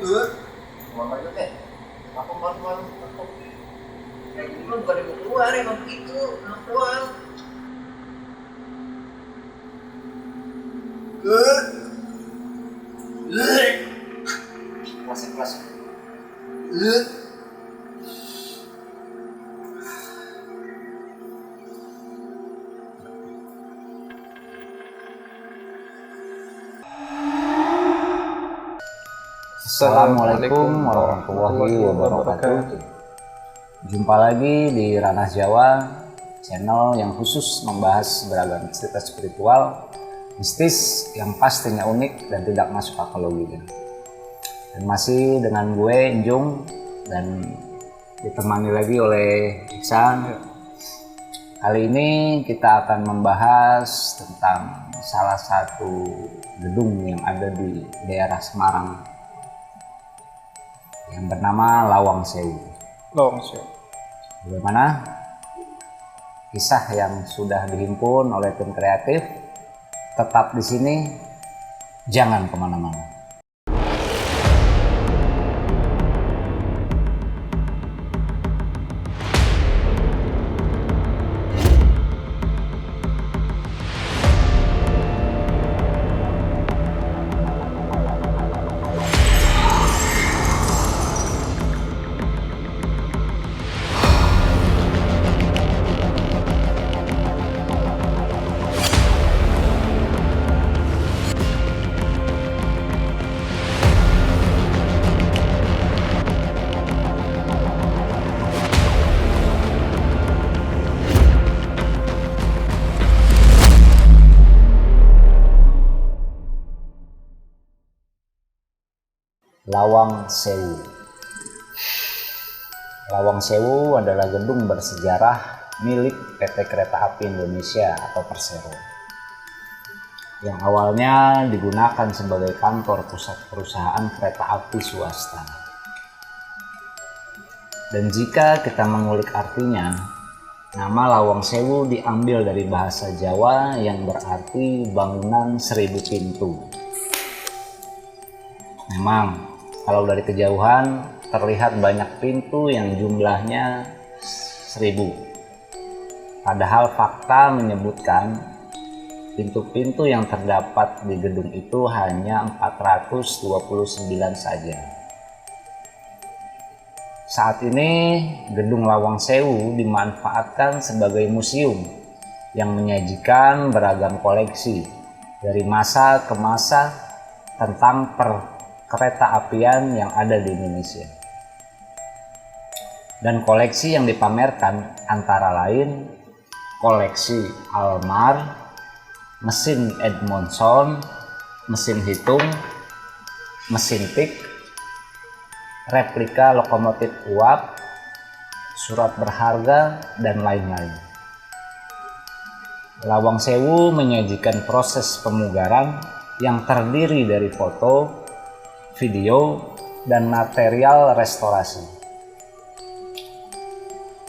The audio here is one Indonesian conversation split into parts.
Mama itu teh, aku malu-malu aku kayak gini mah bukan ibu keluar emang begitu, anak doang. Kelas. Assalamualaikum warahmatullahi wabarakatuh. Jumpa lagi di Ranah Jawa, channel yang khusus membahas beragam cerita spiritual, mistis yang pastinya unik dan tidak masuk akal logika. Dan masih dengan gue Enjung dan ditemani lagi oleh Iksan. Kali ini kita akan membahas tentang salah satu gedung yang ada di daerah Semarang yang bernama Lawang Sewu. Bagaimana kisah yang sudah dihimpun oleh tim kreatif? Tetap di sini, jangan kemana-mana. Lawang Sewu. Lawang Sewu adalah gedung bersejarah milik PT Kereta Api Indonesia atau Persero, yang awalnya digunakan sebagai kantor pusat perusahaan kereta api swasta. Dan jika kita mengulik artinya, nama Lawang Sewu diambil dari bahasa Jawa yang berarti bangunan 1000 pintu. Memang kalau dari kejauhan terlihat banyak pintu yang jumlahnya 1000. Padahal fakta menyebutkan pintu-pintu yang terdapat di gedung itu hanya 429 saja. Saat ini gedung Lawang Sewu dimanfaatkan sebagai museum yang menyajikan beragam koleksi dari masa ke masa tentang kereta apian yang ada di Indonesia. Dan koleksi yang dipamerkan antara lain koleksi Almar, mesin Edmondson, mesin hitung, mesin tik, replika lokomotif uap, surat berharga, dan lain-lain. Lawang Sewu menyajikan proses pemugaran yang terdiri dari foto, video, dan material restorasi.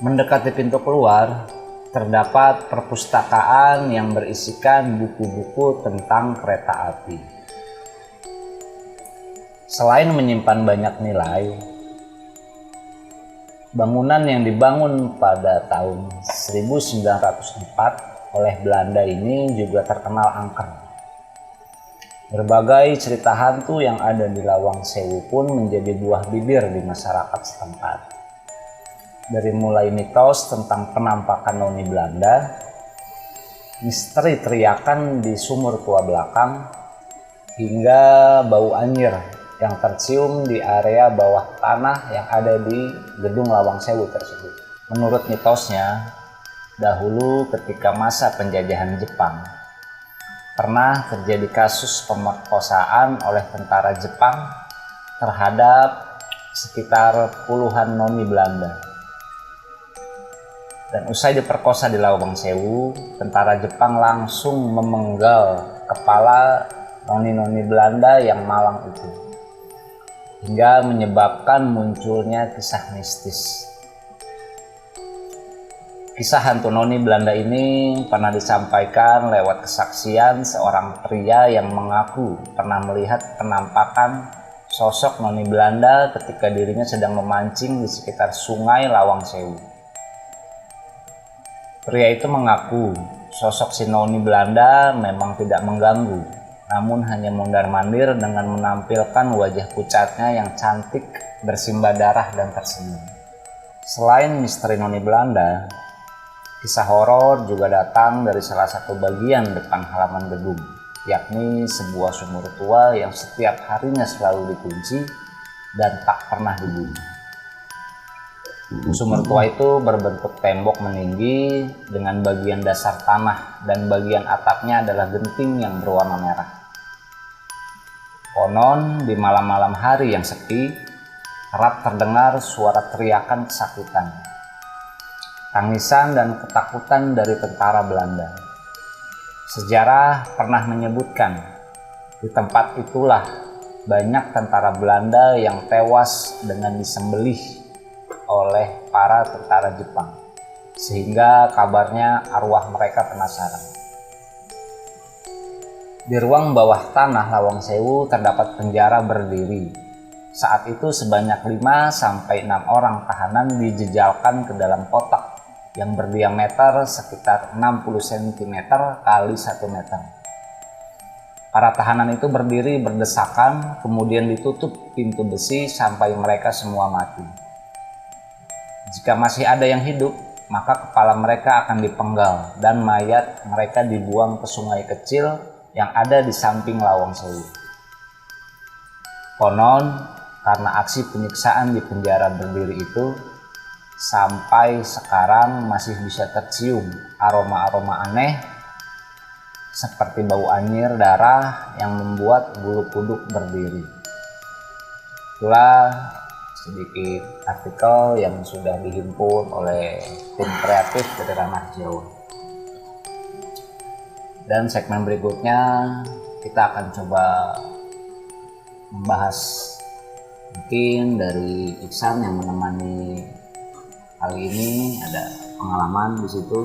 Mendekati pintu keluar, terdapat perpustakaan yang berisikan buku-buku tentang kereta api. Selain menyimpan banyak nilai, bangunan yang dibangun pada tahun 1904 oleh Belanda ini juga terkenal angker. Berbagai cerita hantu yang ada di Lawang Sewu pun menjadi buah bibir di masyarakat setempat. Dari mulai mitos tentang penampakan noni Belanda, misteri teriakan di sumur tua belakang, hingga bau anyir yang tercium di area bawah tanah yang ada di gedung Lawang Sewu tersebut. Menurut mitosnya, dahulu ketika masa penjajahan Jepang, pernah terjadi kasus pemerkosaan oleh tentara Jepang terhadap sekitar puluhan noni Belanda. Dan usai diperkosa di Lawang Sewu, tentara Jepang langsung memenggal kepala noni-noni Belanda yang malang itu, hingga menyebabkan munculnya kisah mistis. Kisah hantu noni Belanda ini pernah disampaikan lewat kesaksian seorang pria yang mengaku pernah melihat penampakan sosok noni Belanda ketika dirinya sedang memancing di sekitar sungai Lawang Sewu. Pria itu mengaku sosok si noni Belanda memang tidak mengganggu, namun hanya mondar-mandir dengan menampilkan wajah pucatnya yang cantik, bersimbah darah dan tersenyum. Selain misteri noni Belanda, kisah horor juga datang dari salah satu bagian depan halaman gedung, yakni sebuah sumur tua yang setiap harinya selalu dikunci dan tak pernah dibuka. Sumur tua itu berbentuk tembok meninggi dengan bagian dasar tanah dan bagian atapnya adalah genting yang berwarna merah. Konon di malam-malam hari yang sepi, kerap terdengar suara teriakan kesakitan, tangisan dan ketakutan dari tentara Belanda. Sejarah pernah menyebutkan di tempat itulah banyak tentara Belanda yang tewas dengan disembelih oleh para tentara Jepang, sehingga kabarnya arwah mereka penasaran. Di ruang bawah tanah Lawang Sewu terdapat penjara berdiri. Saat itu sebanyak 5-6 orang tahanan dijejalkan ke dalam kotak yang berdiameter sekitar 60 cm kali 1 meter. Para tahanan itu berdiri berdesakan, kemudian ditutup pintu besi sampai mereka semua mati. Jika masih ada yang hidup, maka kepala mereka akan dipenggal dan mayat mereka dibuang ke sungai kecil yang ada di samping Lawang Sewu. Konon, karena aksi penyiksaan di penjara berdiri itu, sampai sekarang masih bisa tercium aroma-aroma aneh seperti bau anyir darah yang membuat bulu kuduk berdiri. Itulah sedikit artikel yang sudah dihimpun oleh tim kreatif dari Ranah Jawa. Dan segmen berikutnya kita akan coba membahas mungkin dari Iksan yang menemani kali ini, ada pengalaman di situ.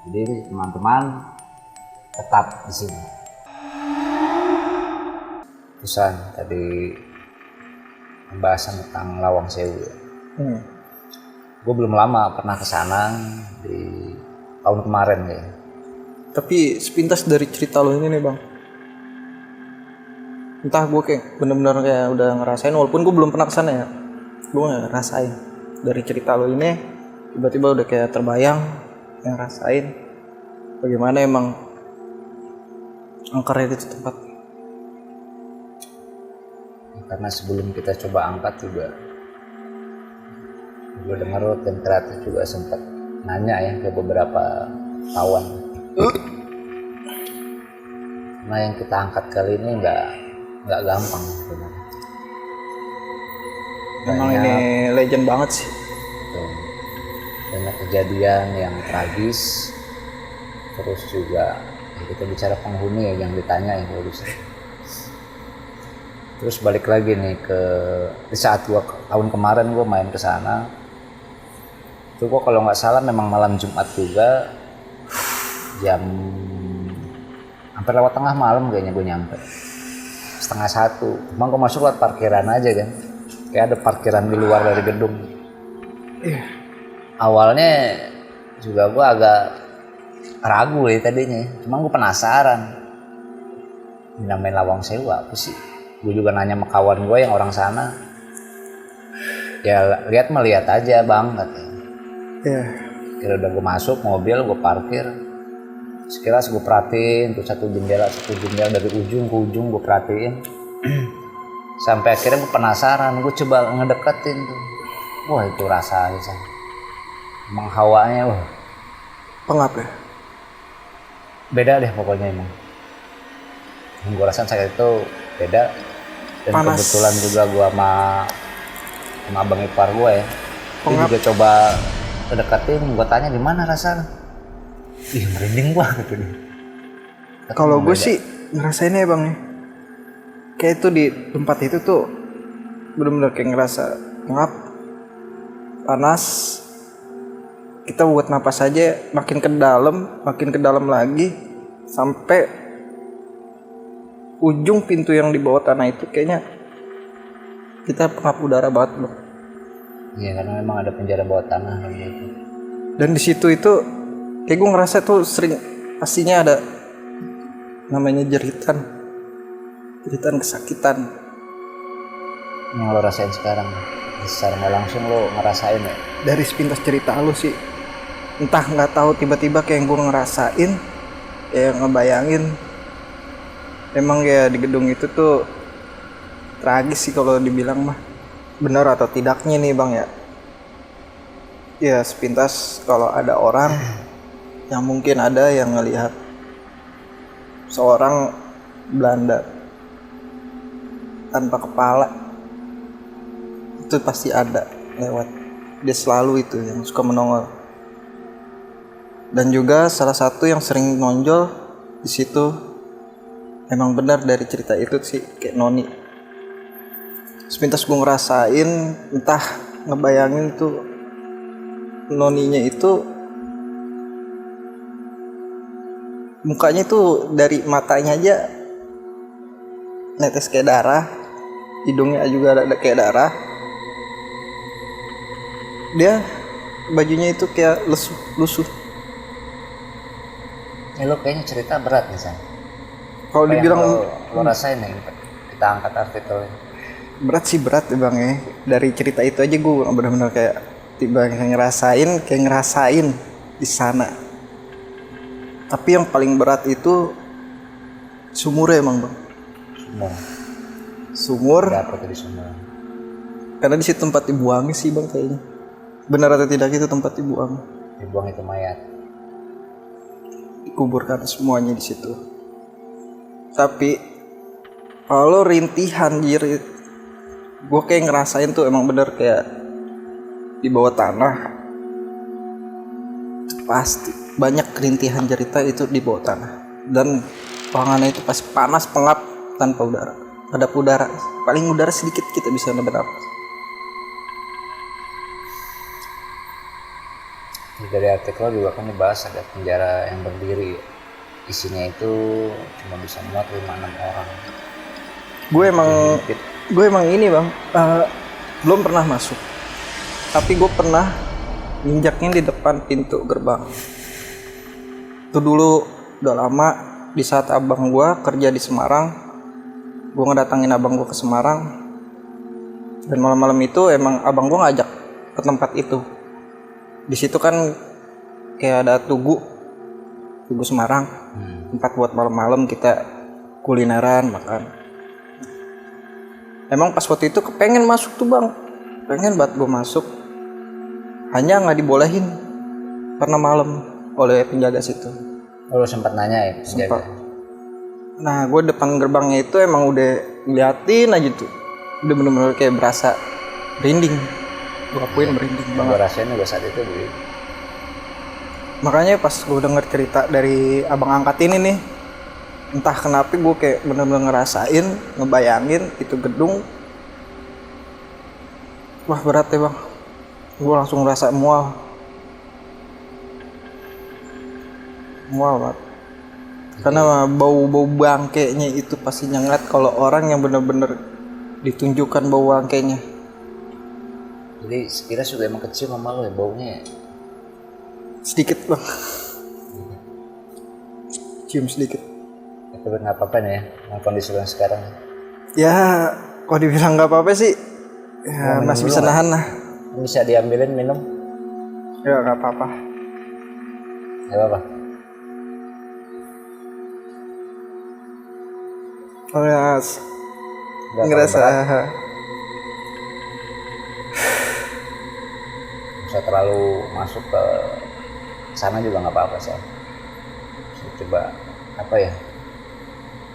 Jadi teman-teman tetap di sini. Iksan tadi pembahasan tentang Lawang Sewu. Gue belum lama pernah ke sana di tahun kemarin ya. Tapi sepintas dari cerita lo ini nih bang, entah gue kayak bener-bener kayak udah ngerasain, walaupun gue belum pernah kesana ya, gue nggak ngerasain. Dari cerita lo ini tiba-tiba udah kayak terbayang yang ngerasain bagaimana emang angkernya itu tempat. Karena sebelum kita coba angkat juga, gue dengar tim kreatif juga sempat nanya ya ke beberapa kawan. Nah yang kita angkat kali ini nggak gampang sebenarnya. Emang ini legend banget sih. Banyak kejadian yang tragis. Terus juga ya kita bicara penghuni ya, yang ditanya ya polisi. Terus balik lagi nih ke di saat tahun kemarin gue main ke sana. Itu gue kalau nggak salah memang malam Jumat juga, jam hampir lewat tengah malam kayaknya gue nyampe, 12:30. Emang gue masuk lewat parkiran aja kan, kayak ada parkiran di luar dari gedung. Awalnya juga gue agak ragu ya tadinya, cuma gue penasaran namanya Lawang Sewu apa sih. Gue juga nanya sama kawan gue yang orang sana, ya melihat aja bang katanya. Kira udah gue masuk mobil, gue parkir, sekilas gue perhatiin tuh satu jendela dari ujung ke ujung gue perhatiin. Sampai akhirnya gue penasaran, gue coba ngedeketin tuh. Wah itu rasanya emang hawanya wah Pengap ya? Beda deh pokoknya emang. Gue rasa saat itu beda. Dan panas. Kebetulan juga gue sama abang ipar gue ya, dia juga coba deketin, gue tanya di mana rasanya. Ih merinding gue gitu deh. Kalau gue sih ngerasainnya ya bang, kayak itu di tempat itu tuh bener-bener kayak ngerasa ngap, panas. Kita buat napas aja makin ke dalam lagi sampai ujung pintu yang di bawah tanah itu kayaknya kita pengap udara banget bang. Iya, karena memang ada penjara bawah tanah kayak gitu. Dan di situ itu kayak gue ngerasa tuh sering pastinya ada namanya jeritan kesakitan. Yang lo rasain sekarang, secara nggak langsung lo ngerasain ya? Dari sepintas cerita lu sih, entah nggak tahu tiba-tiba kayak gue ngerasain, kayak ngebayangin. Emang ya di gedung itu tuh tragis sih kalau dibilang mah. Benar atau tidaknya nih bang ya? Ya sepintas kalau ada orang yang mungkin ada yang ngelihat seorang Belanda tanpa kepala, itu pasti ada lewat. Dia selalu itu yang suka menongol. Dan juga salah satu yang sering nonjol di situ emang benar dari cerita itu sih, kayak Noni. Sepintas gue ngerasain, entah ngebayangin tuh Noninya itu mukanya tuh dari matanya aja netes kayak darah, hidungnya juga ada kayak darah. Dia bajunya itu kayak lusuh. Lo kayaknya cerita berat nih San. Kalau dibilang lo rasain nih, kita angkat artikelnya. berat sih berat ya bang ya. Dari cerita itu aja gue benar-benar kayak tiba kayak ngerasain di sana. Tapi yang paling berat itu sumurnya emang bang. Sumur. Ada apa tuh di sumur? Karena di situ tempat dibuangnya sih bang kayaknya. Benar atau tidak itu tempat dibuang. Dibuang itu mayat. Dikuburkan semuanya di situ. Tapi kalau rintihan jerit, gue kayak ngerasain tuh emang bener kayak di bawah tanah. Pasti banyak rintihan cerita itu di bawah tanah. Dan ruangannya itu pasti panas pengap tanpa udara. Ada udara, paling udara sedikit kita bisa bernapas. Dari artikel juga kan dibahas ada penjara yang berdiri, isinya itu cuma bisa muat 5-6 orang. Gue emang ini bang, belum pernah masuk, tapi gue pernah nginjaknya di depan pintu gerbang. Itu dulu udah lama, di saat abang gue kerja di Semarang, gue ngedatangin abang gue ke Semarang, dan malam-malam itu emang abang gue ngajak ke tempat itu. Di situ kan kayak ada tugu Semarang, tempat buat malam-malam kita kulineran makan. Emang pas waktu itu kepengen masuk tuh bang, pengen banget gue masuk, hanya nggak dibolehin karena malam oleh penjaga situ. Lo sempat nanya ya penjaga? Nah gue depan gerbangnya itu emang udah ngeliatin aja tuh, udah bener-bener kayak berasa merinding. Gue akuin merinding banget. Gue rasain juga saat itu dulu. Makanya pas gue denger cerita dari abang angkat ini nih, entah kenapa gue kayak bener-bener ngerasain, ngebayangin itu gedung. Wah berat ya bang, gue langsung ngerasa mual banget. Karena bau bangkainya itu pasti nyengat kalau orang yang bener-bener ditunjukkan bau bangkainya. Jadi sekilas juga emang kecil sama lo ya baunya ya? Sedikit bang, cium sedikit. Tapi nggak apa-apa nih ya, dengan kondisi lo yang sekarang. Ya, kalau dibilang nggak apa-apa sih, ya masih bisa nahan lah. Bisa diambilin minum? Ya nggak apa-apa. Nggak apa-apa. Oh ya, ngerasa. Bisa terlalu masuk ke sana juga nggak apa-apa sih. Coba apa ya,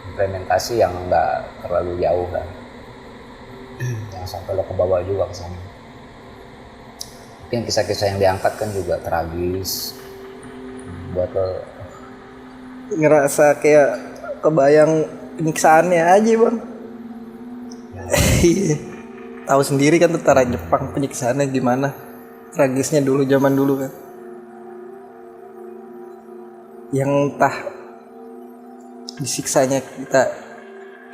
implementasi yang nggak terlalu jauh lah, jangan sampai lo ke bawah juga ke sana. Mungkin kisah-kisah yang diangkat kan juga tragis buat lo. Ngerasa kayak kebayang penyiksaannya aja bang. Iya. Tahu sendiri kan tentara Jepang penyiksaannya gimana, tragisnya dulu zaman dulu kan. Yang entah disiksanya kita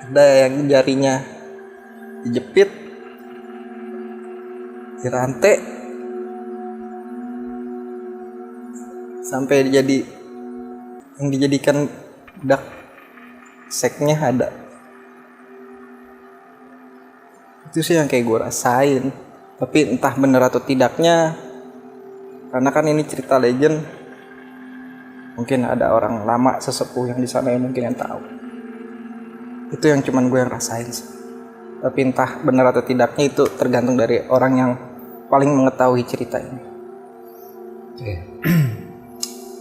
ada yang jarinya dijepit, dirantai, sampai jadi yang dijadikan budak seknya ada. Itu sih yang kayak gue rasain, tapi entah bener atau tidaknya, karena kan ini cerita legend, mungkin ada orang lama sesepuh yang di sana yang mungkin yang tahu. Itu yang cuman gue yang rasain sih. Tapi entah benar atau tidaknya itu tergantung dari orang yang paling mengetahui cerita ini. Oke.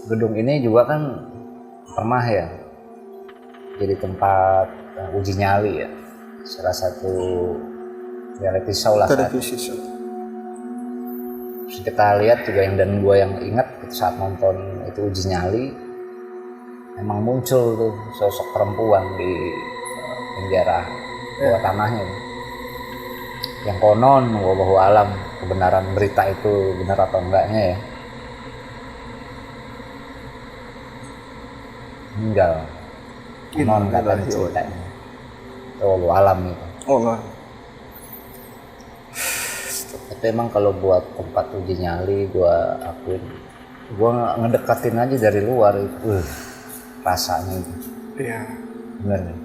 Gedung ini juga kan pernah ya jadi tempat uji nyali ya, salah satu reality show lah. Televisi show. Terus kita lihat juga yang gue yang ingat saat nonton itu uji nyali, emang muncul tuh sosok perempuan di penjara bawah tanahnya, yang konon wallahu alam kebenaran berita itu benar atau enggaknya ya, meninggal konon katanya ceritanya, wallahu alam gitu. Oh enggak. Tapi emang kalau buat tempat uji nyali gue akuin, gue ngedekatin aja dari luar itu rasanya itu Iya. bener nih.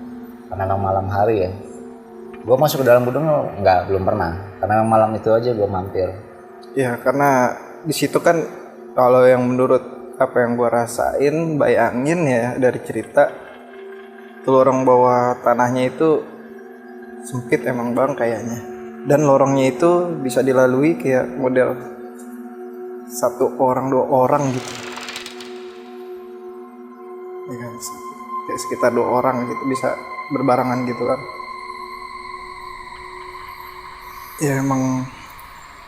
Karena memang malam hari ya, gue masuk ke dalam gedung belum pernah, karena memang malam itu aja gue mampir. Ya karena di situ kan kalau yang menurut apa yang gue rasain, bayangin ya dari cerita, tuh lorong bawah tanahnya itu sempit emang bang kayaknya, dan lorongnya itu bisa dilalui kayak model 1 orang 2 orang gitu, ya kan, kayak sekitar 2 orang gitu bisa berbarengan gitu kan. Ya emang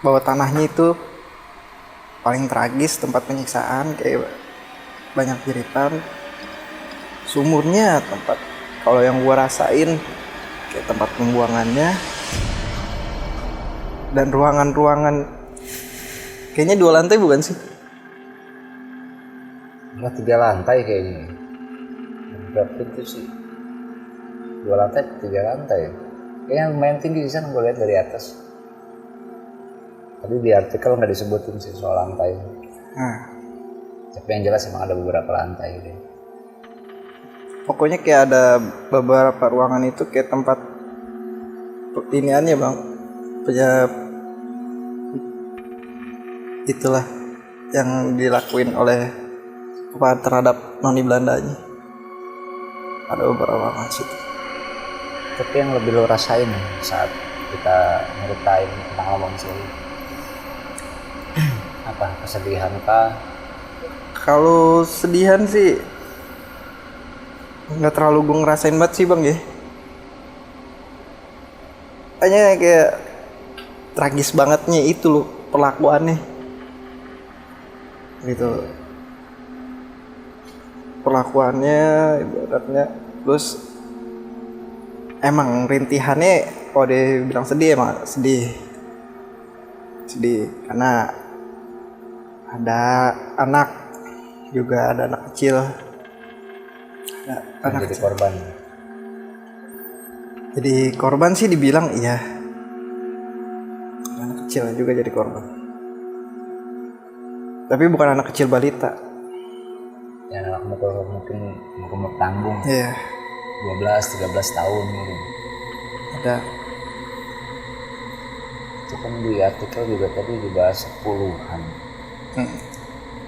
bawah tanahnya itu paling tragis tempat penyiksaan, kayak banyak jeritan. Sumurnya tempat, kalau yang gua rasain kayak tempat pembuangannya, dan ruangan-ruangan kayaknya 2 lantai bukan sih? Cuma 3 lantai kayaknya. Berapa itu sih? 2 lantai, 3 lantai. Kayaknya lumayan tinggi di sana gue lihat dari atas. Tapi di artikel nggak disebutin sih soal lantai. Nah, Tapi yang jelas emang ada beberapa lantai deh. pokoknya kayak ada beberapa ruangan itu kayak tempat iniannya bang, punya itulah yang dilakuin oleh terhadap noni Belandanya. Ada beberapa ruangan situ. Tapi yang lebih lo rasain saat kita nyeritain tentang Lawang Sewu, apa kesedihan kah? Kalau sedihan sih nggak terlalu gue ngerasain banget sih bang ya. Hanya kayak tragis bangetnya itu loh perlakuannya. Gitu. Perlakuannya ibaratnya, terus emang rintihannya kalau dia bilang sedih emang sedih karena ada anak juga, ada anak kecil, ada anak Jadi kecil. korban. Jadi korban sih dibilang iya, anak kecil juga jadi korban, tapi bukan anak kecil balita. Ya anak mungkin umur tanggung. Iya. 12-13 tahun gitu. Ada. Itu kan di artikel juga tadi dibahas puluhan.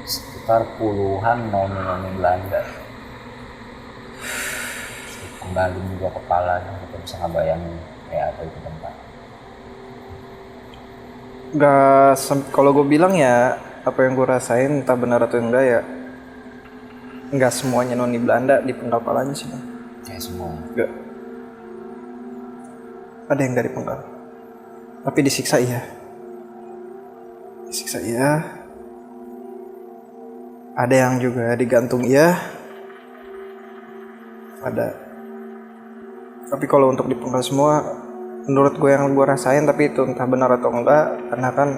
Sekitar puluhan noni-noni Belanda. Penggalung juga kepalanya, kita bisa ngebayangin kayak apa itu tempat. Kalau gue bilang ya, apa yang gue rasain entah benar atau enggak ya, enggak semuanya noni Belanda di penggal palanya sih. Kayak semua. Enggak. Ada yang dari penggal. Tapi disiksa iya. Disiksa iya. Ada yang juga digantung iya. Ada. Tapi kalau untuk dipenggal semua, menurut gue yang gue rasain, tapi itu entah benar atau enggak, karena kan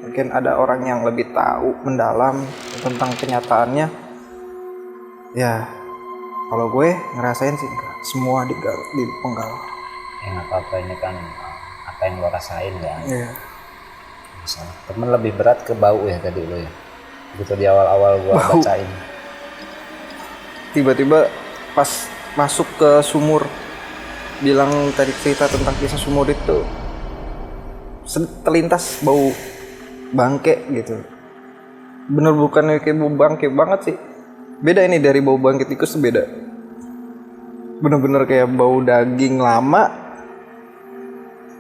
mungkin ada orang yang lebih tahu mendalam tentang kenyataannya. Ya, Kalau gue ngerasain sih enggak, semua dipenggal. Yang apa-apa ini kan apa yang lo rasain ya. Iya. Misalnya temen lebih berat ke bau ya tadi lo ya. Begitu di awal-awal gua Bau. bacain. Tiba-tiba pas masuk ke sumur, bilang tadi cerita tentang kisah sumur itu, terlintas bau bangke gitu. Bener bukan kayak bau bangke banget sih. Beda ini dari bau bangke tikus tuh beda. Bener-bener kayak bau daging lama.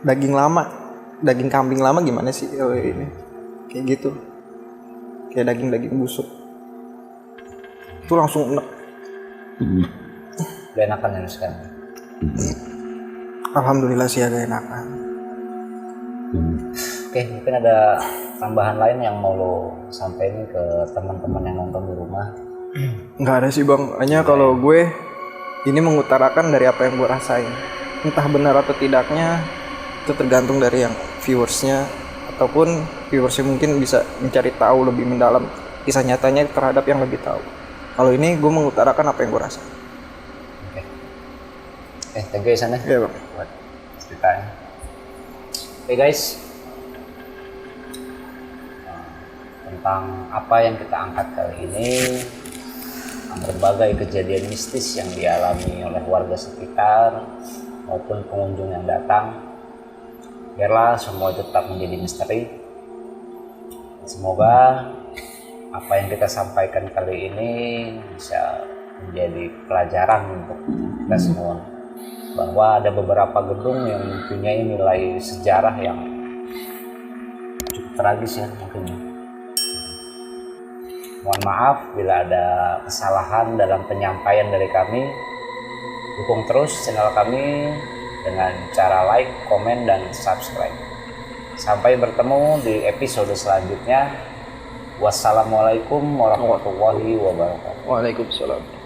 Daging kambing lama gimana sih ini? Kayak gitu. Kayak daging-daging busuk. Itu langsung enek. Udah enakan ya sekarang. Alhamdulillah sih agak enakan. Oke, mungkin ada tambahan lain yang mau lo sampaikan ke teman-teman yang nonton di rumah. Nggak ada sih bang, hanya kalau gue ini mengutarakan dari apa yang gue rasain. Entah benar atau tidaknya itu tergantung dari yang viewersnya, ataupun viewersnya mungkin bisa mencari tahu lebih mendalam kisah nyatanya terhadap yang lebih tahu. Kalau ini gue mengutarakan apa yang gue rasain. Oke. Thank you Isan ya. Iya bang. Buat ceritanya. Oke guys. Tentang apa yang kita angkat kali ini, berbagai kejadian mistis yang dialami oleh warga sekitar maupun pengunjung yang datang, biarlah semua tetap menjadi misteri. Semoga apa yang kita sampaikan kali ini bisa menjadi pelajaran untuk kita semua, bahwa ada beberapa gedung yang mempunyai nilai sejarah yang cukup tragis ya mungkin. Mohon maaf bila ada kesalahan dalam penyampaian dari kami. Dukung terus channel kami dengan cara like, komen, dan subscribe. Sampai bertemu di episode selanjutnya. Wassalamualaikum warahmatullahi wabarakatuh. Waalaikumsalam.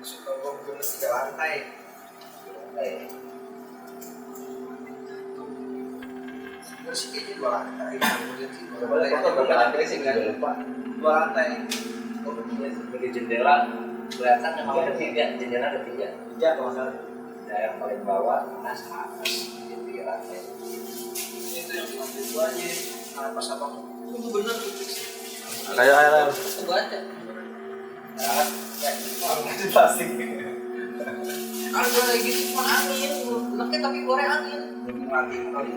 Suka gua bener 3 lantai. Bersih kayaknya 2 lantai. Berapa lantai sih kan? 2 lantai. Oh, begini sebagai jendela kelihatan memang ada 3, jendela ada 3. 3 kalau salah. Nah, yang paling bawah atas jadi 3 lantai. Itu yang di lantai 2-nya. Nah, pas abang itu bener tuh. Ayo. Itu aja. Nah, kayak itu plastik. Kalau gue lagi gitu cuma angin, neknya tapi goreng angin. Belum mati kali.